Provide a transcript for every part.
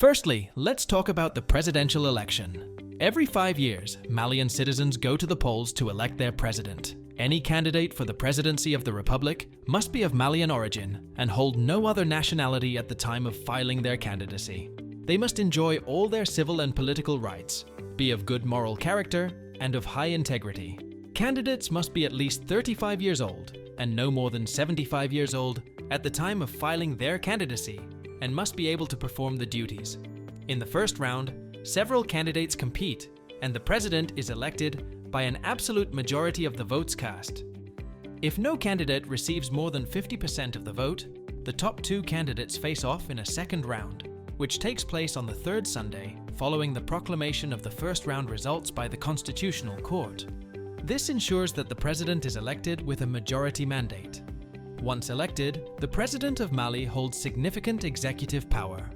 Firstly, let's talk about the presidential election. Every 5 years, Malian citizens go to the polls to elect their president. Any candidate for the presidency of the Republic must be of Malian origin and hold no other nationality at the time of filing their candidacy. They must enjoy all their civil and political rights, be of good moral character, and of high integrity. Candidates must be at least 35 years old and no more than 75 years old at the time of filing their candidacy, and must be able to perform the duties. In the first round, several candidates compete, and the president is elected by an absolute majority of the votes cast. If no candidate receives more than 50% of the vote, the top 2 candidates face off in a second round, which takes place on the third Sunday following the proclamation of the first round results by the Constitutional Court. This ensures that the president is elected with a majority mandate. Once elected, the President of Mali holds significant executive power.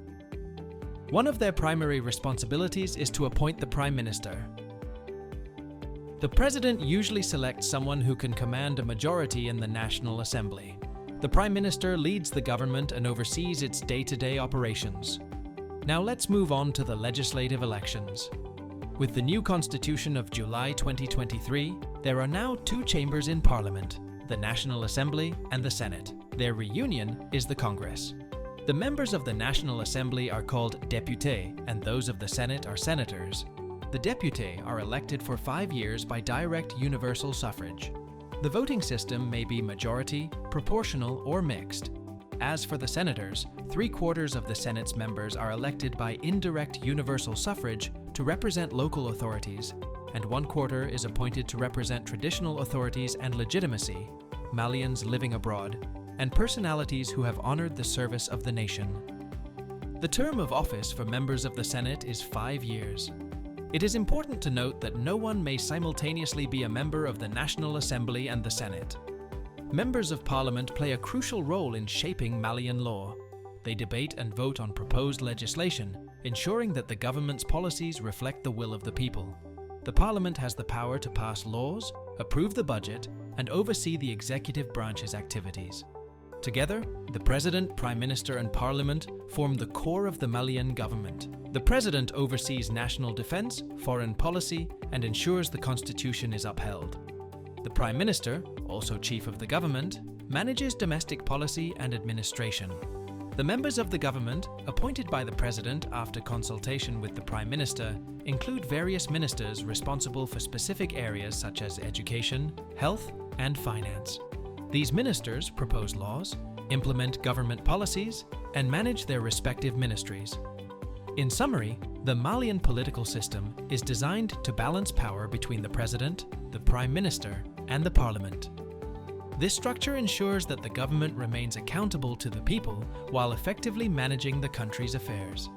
One of their primary responsibilities is to appoint the Prime Minister. The President usually selects someone who can command a majority in the National Assembly. The Prime Minister leads the government and oversees its day-to-day operations. Now let's move on to the legislative elections. With the new Constitution of July 2023, there are now 2 chambers in Parliament: the National Assembly and the Senate. Their reunion is the Congress. The members of the National Assembly are called députés, and those of the Senate are senators. The députés are elected for 5 years by direct universal suffrage. The voting system may be majority, proportional, or mixed. As for the senators, 3/4 of the Senate's members are elected by indirect universal suffrage to represent local authorities, and 1/4 is appointed to represent traditional authorities and legitimacy, Malians living abroad, and personalities who have honored the service of the nation. The term of office for members of the Senate is 5 years. It is important to note that no one may simultaneously be a member of the National Assembly and the Senate. Members of Parliament play a crucial role in shaping Malian law. They debate and vote on proposed legislation, ensuring that the government's policies reflect the will of the people. The Parliament has the power to pass laws, approve the budget, and oversee the executive branch's activities. Together, the President, Prime Minister, and Parliament form the core of the Malian government. The President oversees national defense, foreign policy, and ensures the Constitution is upheld. The Prime Minister, also Chief of the Government, manages domestic policy and administration. The members of the government, appointed by the President after consultation with the Prime Minister, include various ministers responsible for specific areas such as education, health, and finance. These ministers propose laws, implement government policies, and manage their respective ministries. In summary, the Malian political system is designed to balance power between the President, the Prime Minister, and the Parliament. This structure ensures that the government remains accountable to the people while effectively managing the country's affairs.